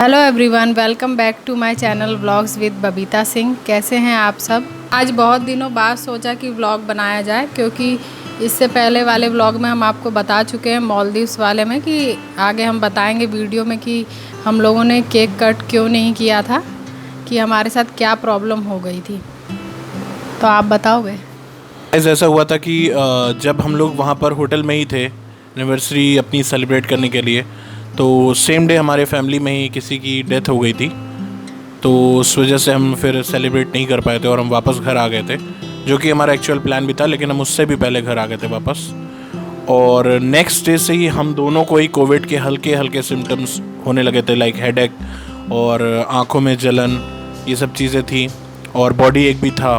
Hello everyone, welcome back to my channel vlogs with Babita Singh. कैसे हैं आप सब। आज बहुत दिनों बाद सोचा कि व्लॉग बनाया जाए, क्योंकि इससे पहले वाले व्लॉग में हम आपको बता चुके हैं, मालदीव्स वाले में, कि आगे हम बताएंगे वीडियो में कि हम लोगों ने केक कट क्यों नहीं किया था, कि हमारे साथ क्या प्रॉब्लम हो गई थी। तो आप बताओगे। ऐसा हुआ था कि जब हम लोग वहाँ पर होटल में ही थे एनिवर्सरी अपनी सेलिब्रेट करने के लिए, तो सेम डे हमारे फैमिली में ही किसी की डेथ हो गई थी। तो उस वजह से हम फिर सेलिब्रेट नहीं कर पाए थे और हम वापस घर आ गए थे, जो कि हमारा एक्चुअल प्लान भी था, लेकिन हम उससे भी पहले घर आ गए थे वापस। और नेक्स्ट डे से ही हम दोनों को ही कोविड के हल्के हल्के सिम्टम्स होने लगे थे, लाइक हेडेक और आँखों में जलन, ये सब चीज़ें थी। और बॉडी एक भी था।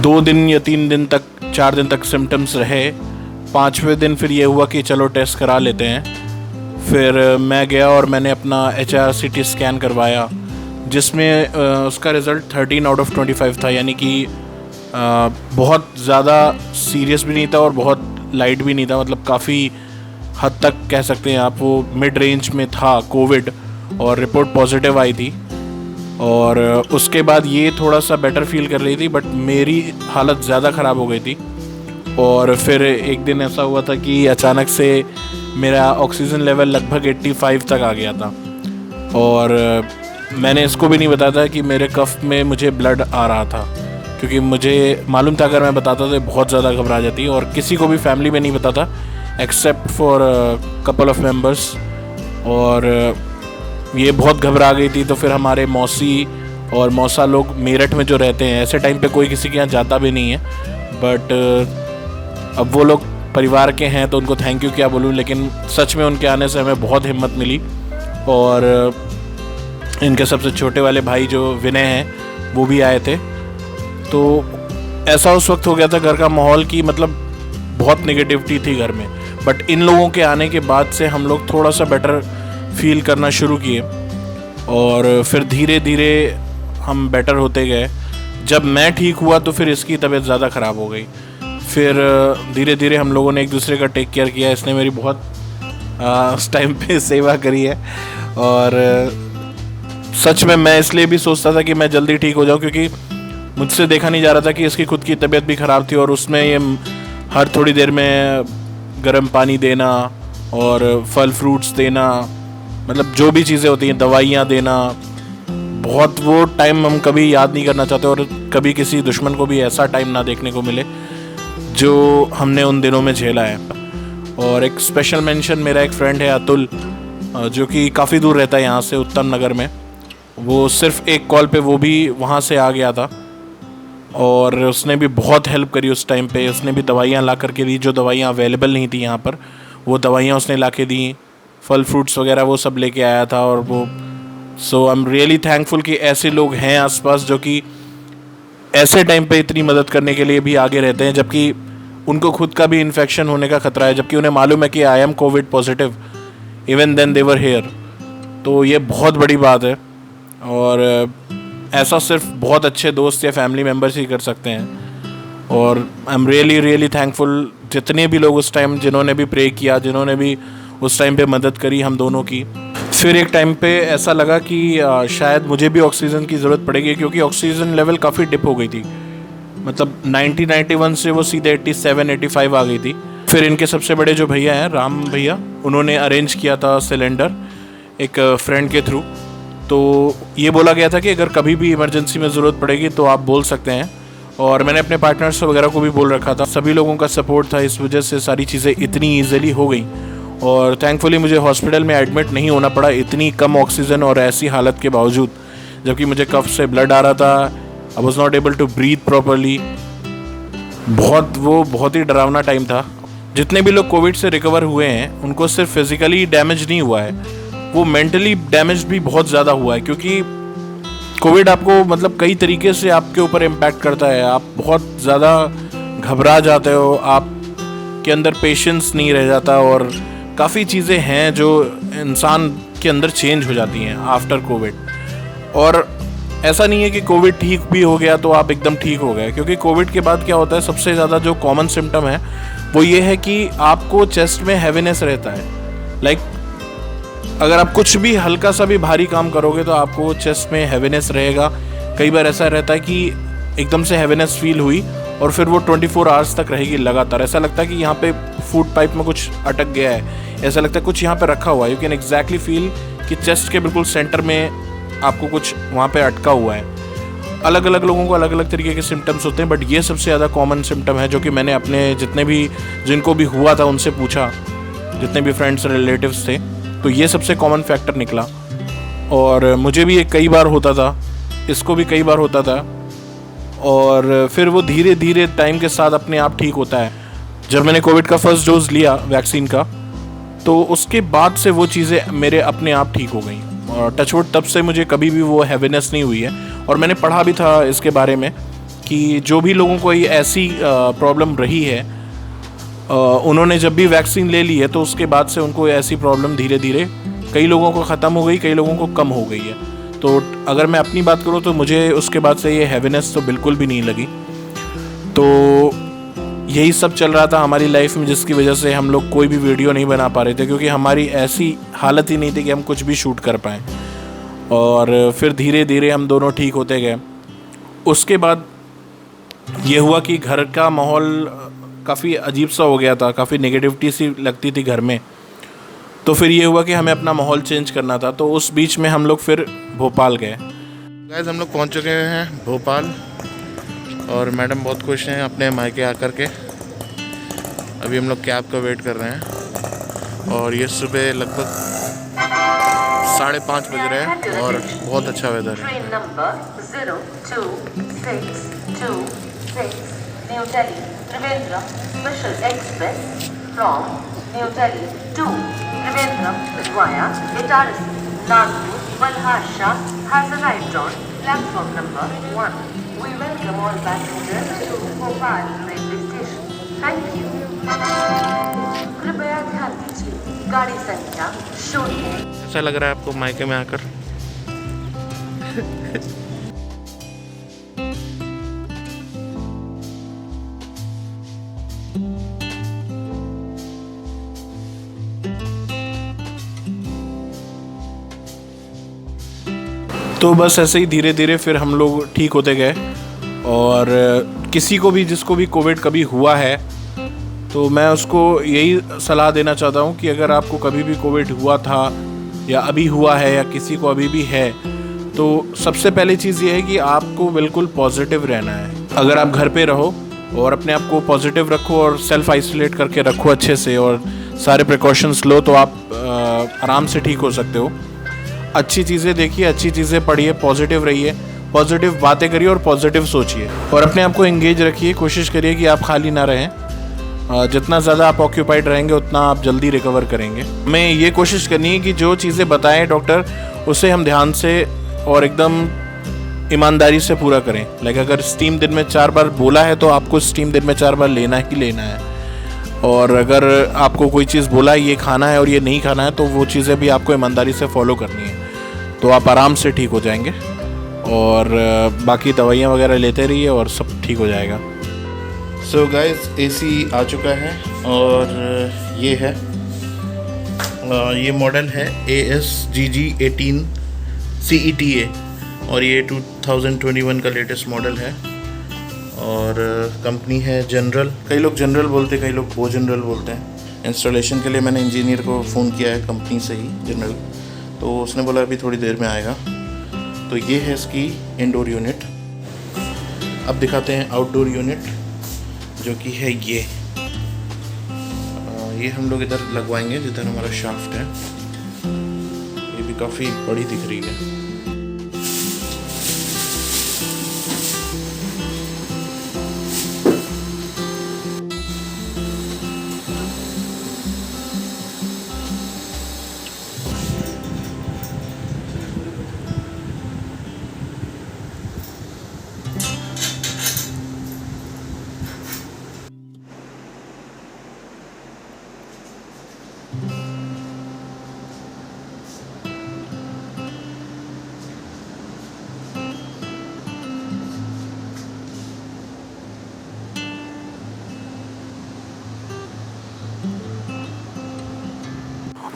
2 दिन या 3 दिन तक, 4 दिन तक सिम्टम्स रहे। 5वें दिन फिर ये हुआ कि चलो टेस्ट करा लेते हैं। फिर मैं गया और मैंने अपना HRCT स्कैन करवाया, जिसमें उसका रिज़ल्ट 13 आउट ऑफ 25 था, यानी कि बहुत ज़्यादा सीरियस भी नहीं था और बहुत लाइट भी नहीं था, मतलब काफ़ी हद तक कह सकते हैं आप वो मिड रेंज में था कोविड, और रिपोर्ट पॉजिटिव आई थी। और उसके बाद ये थोड़ा सा बेटर फील कर रही थी, बट मेरी हालत ज़्यादा ख़राब हो गई थी। और फिर एक दिन ऐसा हुआ था कि अचानक से मेरा ऑक्सीजन लेवल लगभग 85 तक आ गया था। और मैंने इसको भी नहीं बताया था कि मेरे कफ में मुझे ब्लड आ रहा था, क्योंकि मुझे मालूम था अगर मैं बताता तो बहुत ज़्यादा घबरा जाती, और किसी को भी फैमिली में नहीं बताता except for couple of members. और ये बहुत घबरा गई थी। तो फिर हमारे मौसी और मौसा लोग मेरठ में जो रहते हैं, ऐसे टाइम पे कोई किसी के यहाँ जाता भी नहीं है, बट अब वो लोग परिवार के हैं तो उनको थैंक यू क्या बोलूँ, लेकिन सच में उनके आने से हमें बहुत हिम्मत मिली। और इनके सबसे छोटे वाले भाई जो विनय हैं वो भी आए थे। तो ऐसा उस वक्त हो गया था घर का माहौल की, मतलब बहुत नेगेटिविटी थी घर में, बट इन लोगों के आने के बाद से हम लोग थोड़ा सा बेटर फील करना शुरू किए। और फिर धीरे धीरे हम बेटर होते गए। जब मैं ठीक हुआ तो फिर इसकी तबीयत ज़्यादा ख़राब हो गई। फिर धीरे धीरे हम लोगों ने एक दूसरे का टेक केयर किया। इसने मेरी बहुत उस टाइम पे सेवा करी है। और सच में मैं इसलिए भी सोचता था कि मैं जल्दी ठीक हो जाऊं, क्योंकि मुझसे देखा नहीं जा रहा था कि इसकी खुद की तबीयत भी ख़राब थी, और उसमें ये हर थोड़ी देर में गर्म पानी देना और फल फ्रूट्स देना, मतलब जो भी चीज़ें होती हैं, दवाइयाँ देना, बहुत वो टाइम हम कभी याद नहीं करना चाहते, और कभी किसी दुश्मन को भी ऐसा टाइम ना देखने को मिले जो हमने उन दिनों में झेला है। और एक स्पेशल मेंशन, मेरा एक फ्रेंड है अतुल, जो कि काफ़ी दूर रहता है यहाँ से, उत्तम नगर में। वो सिर्फ एक कॉल पे वो भी वहाँ से आ गया था, और उसने भी बहुत हेल्प करी उस टाइम पे। उसने भी दवाइयाँ ला करके दी, जो दवाइयाँ अवेलेबल नहीं थी यहाँ पर, वो दवाइयाँ उसने ला के दी। फल फ्रूट्स वगैरह वो सब लेके आया था। और वो सो आई एम रियली थैंकफुल कि ऐसे लोग हैं आसपास जो कि ऐसे टाइम पे इतनी मदद करने के लिए भी आगे रहते हैं, जबकि उनको खुद का भी इन्फेक्शन होने का खतरा है, जबकि उन्हें मालूम है कि I am covid positive, even then they were here. तो ये बहुत बड़ी बात है, और ऐसा सिर्फ बहुत अच्छे दोस्त या फैमिली मेम्बर्स ही कर सकते हैं। और I am really really thankful जितने भी लोग उस टाइम, जिन्होंने भी प्रे किया, जिन्होंने भी उस टाइम पे मदद करी हम दोनों की। फिर एक टाइम पे ऐसा लगा कि शायद मुझे भी ऑक्सीजन की ज़रूरत पड़ेगी, क्योंकि ऑक्सीजन लेवल काफ़ी डिप हो गई थी, मतलब 90-91 से वो सीधे 87-85 आ गई थी। फिर इनके सबसे बड़े जो भैया हैं, राम भैया, उन्होंने अरेंज किया था सिलेंडर एक फ्रेंड के थ्रू। तो ये बोला गया था कि अगर कभी भी इमरजेंसी में ज़रूरत पड़ेगी तो आप बोल सकते हैं। और मैंने अपने पार्टनर्स वगैरह को भी बोल रखा था, सभी लोगों का सपोर्ट था, इस वजह से सारी चीज़ें इतनी ईजिली हो गई। और थैंकफुली मुझे हॉस्पिटल में एडमिट नहीं होना पड़ा, इतनी कम ऑक्सीजन और ऐसी हालत के बावजूद, जबकि मुझे कफ से ब्लड आ रहा था। I was not able to breathe properly. बहुत ही डरावना टाइम था। जितने भी लोग कोविड से रिकवर हुए हैं, उनको सिर्फ फिजिकली डैमेज नहीं हुआ है, वो मेंटली डैमेज भी बहुत ज़्यादा हुआ है, क्योंकि कोविड आपको मतलब कई तरीके से आपके ऊपर इम्पैक्ट करता है। आप बहुत ज़्यादा घबरा जाते हो, आपके अंदर पेशेंस नहीं रह जाता, और काफ़ी चीज़ें हैं जो इंसान के अंदर चेंज हो जाती हैं आफ्टर कोविड। और ऐसा नहीं है कि कोविड ठीक भी हो गया तो आप एकदम ठीक हो गए, क्योंकि कोविड के बाद क्या होता है, सबसे ज़्यादा जो कॉमन सिम्टम है वो ये है कि आपको चेस्ट में हैवीनेस रहता है। लाइक अगर आप कुछ भी हल्का सा भी भारी काम करोगे तो आपको चेस्ट में हैवीनेस रहेगा। कई बार ऐसा रहता है कि एकदम से हैवीनेस फील हुई और फिर वो 24 आवर्स तक रहेगी लगातार। ऐसा लगता है कि यहाँ पे फूड पाइप में कुछ अटक गया है, ऐसा लगता है कुछ यहाँ पे रखा हुआ है। यू कैन एग्जैक्टली फील कि चेस्ट के बिल्कुल सेंटर में आपको कुछ वहाँ पे अटका हुआ है। अलग अलग लोगों को अलग अलग तरीके के सिम्टम्स होते हैं, बट ये सबसे ज़्यादा कॉमन सिम्टम है जो कि मैंने अपने जितने भी जिनको भी हुआ था उनसे पूछा, जितने भी फ्रेंड्स रिलेटिव्स थे, तो ये सबसे कॉमन फैक्टर निकला। और मुझे भी ये कई बार होता था, इसको भी कई बार होता था, और फिर वो धीरे धीरे टाइम के साथ अपने आप ठीक होता है। जब मैंने कोविड का फर्स्ट डोज लिया वैक्सीन का, तो उसके बाद से वो चीज़ें मेरे अपने आप ठीक हो गई और टचवुड तब से मुझे कभी भी वो हैवीनेस नहीं हुई है। और मैंने पढ़ा भी था इसके बारे में कि जो भी लोगों को ये ऐसी प्रॉब्लम रही है, उन्होंने जब भी वैक्सीन ले ली है तो उसके बाद से उनको ऐसी प्रॉब्लम धीरे धीरे कई लोगों को ख़त्म हो गई, कई लोगों को कम हो गई है। तो अगर मैं अपनी बात करूँ तो मुझे उसके बाद से ये हैवीनेस तो बिल्कुल भी नहीं लगी। तो यही सब चल रहा था हमारी लाइफ में, जिसकी वजह से हम लोग कोई भी वीडियो नहीं बना पा रहे थे, क्योंकि हमारी ऐसी हालत ही नहीं थी कि हम कुछ भी शूट कर पाएँ। और फिर धीरे धीरे हम दोनों ठीक होते गए। उसके बाद ये हुआ कि घर का माहौल काफ़ी अजीब सा हो गया था, काफ़ी नेगेटिविटी सी लगती थी घर में। तो फिर ये हुआ कि हमें अपना माहौल चेंज करना था। तो उस बीच में हम लोग फिर भोपाल गए। गाइस, हम लोग पहुंच चुके हैं भोपाल और मैडम बहुत खुश हैं अपने मायके आकर के। अभी हम लोग कैब का वेट कर रहे हैं और ये सुबह लगभग 5:30 बज रहे हैं और बहुत अच्छा वेदर है। Train number 02626 new Delhi Trivandrum special express from new Delhi to Trivandrum via Itarsi Nagpur Malhasha has arrived on platform number 1. We welcome all passengers to Bhopal railway station. Thank you. कृपया ध्यान दीजिए गाड़ी संख्या 0। ऐसा लग रहा है आपको मायके में आकर? तो बस ऐसे ही धीरे धीरे फिर हम लोग ठीक होते गए। और किसी को भी जिसको भी कोविड कभी हुआ है तो मैं उसको यही सलाह देना चाहता हूँ कि अगर आपको कभी भी कोविड हुआ था या अभी हुआ है या किसी को अभी भी है, तो सबसे पहली चीज़ ये है कि आपको बिल्कुल पॉजिटिव रहना है। अगर आप घर पे रहो और अपने आप को पॉजिटिव रखो और सेल्फ आइसोलेट करके रखो अच्छे से और सारे प्रिकॉशंस लो, तो आप आराम से ठीक हो सकते हो। अच्छी चीज़ें देखिए, अच्छी चीज़ें पढ़िए, पॉजिटिव रहिए, पॉजिटिव बातें करिए और पॉजिटिव सोचिए और अपने आप को एंगेज रखिए। कोशिश करिए कि आप खाली ना रहें। जितना ज़्यादा आप ऑक्यूपाइड रहेंगे उतना आप जल्दी रिकवर करेंगे। हमें ये कोशिश करनी है कि जो चीज़ें बताएं डॉक्टर, उसे हम ध्यान से और एकदम ईमानदारी से पूरा करें। लाइक अगर स्टीम दिन में 4 बार बोला है तो आपको स्टीम दिन में 4 बार लेना ही लेना है। और अगर आपको कोई चीज़ बोला है ये खाना है और ये नहीं खाना है, तो वो चीज़ें भी आपको ईमानदारी से फॉलो करनी है, तो आप आराम से ठीक हो जाएंगे। और बाकी दवाइयाँ वगैरह लेते रहिए और सब ठीक हो जाएगा। सो गाइस, एसी आ चुका है और ये है ये मॉडल है ASGG 18 CETA और ये 2021 का लेटेस्ट मॉडल है। और कंपनी है जनरल। कई लोग जनरल बोलते हैं, कई लोग वो जनरल बोलते हैं। इंस्टॉलेशन के लिए मैंने इंजीनियर को फ़ोन किया है कंपनी से ही, जनरल, तो उसने बोला अभी थोड़ी देर में आएगा। तो ये है इसकी इंडोर यूनिट। अब दिखाते हैं आउटडोर यूनिट, जो कि है ये हम लोग इधर लगवाएंगे जिधर हमारा शाफ्ट है। ये भी काफ़ी बड़ी दिख रही है।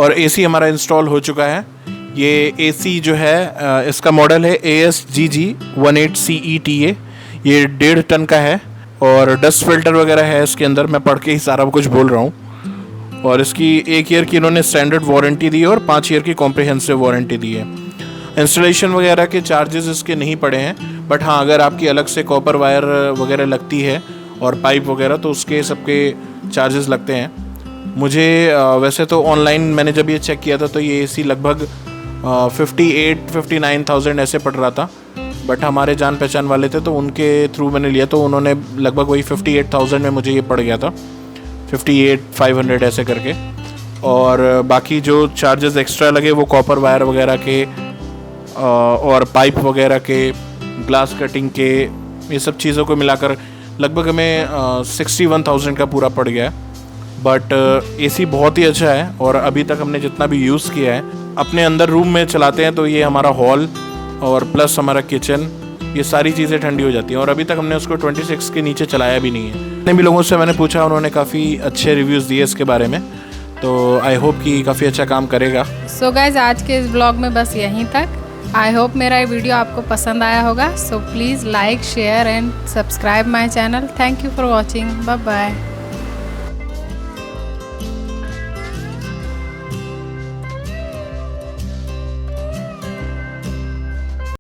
और एसी हमारा इंस्टॉल हो चुका है। ये एसी जो है इसका मॉडल है ASGG 18CETA। ये 1.5 टन का है और डस्ट फिल्टर वगैरह है इसके अंदर। मैं पढ़ के ही सारा कुछ बोल रहा हूँ। और इसकी 1 ईयर की इन्होंने स्टैंडर्ड वारंटी दी है और 5 ईयर की कॉम्प्रिहेंसिव वारंटी दी है। इंस्टॉलेशन वगैरह के चार्जेस इसके नहीं पड़े हैं, बट हाँ अगर आपकी अलग से कॉपर वायर वगैरह लगती है और पाइप वगैरह तो उसके सबके चार्जेस लगते हैं। मुझे वैसे तो ऑनलाइन मैंने जब ये चेक किया था तो ये एसी लगभग 58-59,000 ऐसे पड़ रहा था, बट हमारे जान पहचान वाले थे तो उनके थ्रू मैंने लिया तो उन्होंने लगभग वही 58,000 में मुझे ये पड़ गया था, 58,500 ऐसे करके। और बाकी जो चार्जेस एक्स्ट्रा लगे वो कॉपर वायर वगैरह के और पाइप वगैरह के, ग्लास कटिंग के, ये सब चीज़ों को मिलाकर लगभग हमें 61,000 का पूरा पड़ गया है। बट एसी बहुत ही अच्छा है और अभी तक हमने जितना भी यूज़ किया है अपने अंदर रूम में चलाते हैं तो ये हमारा हॉल और प्लस हमारा किचन, ये सारी चीज़ें ठंडी हो जाती हैं। और अभी तक हमने उसको 26 के नीचे चलाया भी नहीं है। जितने भी लोगों से मैंने पूछा उन्होंने काफ़ी अच्छे रिव्यूज़ दिए इसके बारे में, तो आई होप कि काफ़ी अच्छा काम करेगा। सो गाइज आज के इस ब्लॉग में बस यहीं तक। आई होप मेरा ये वीडियो आपको पसंद आया होगा। So please like, share and subscribe my channel. Thank you for watching. Bye bye.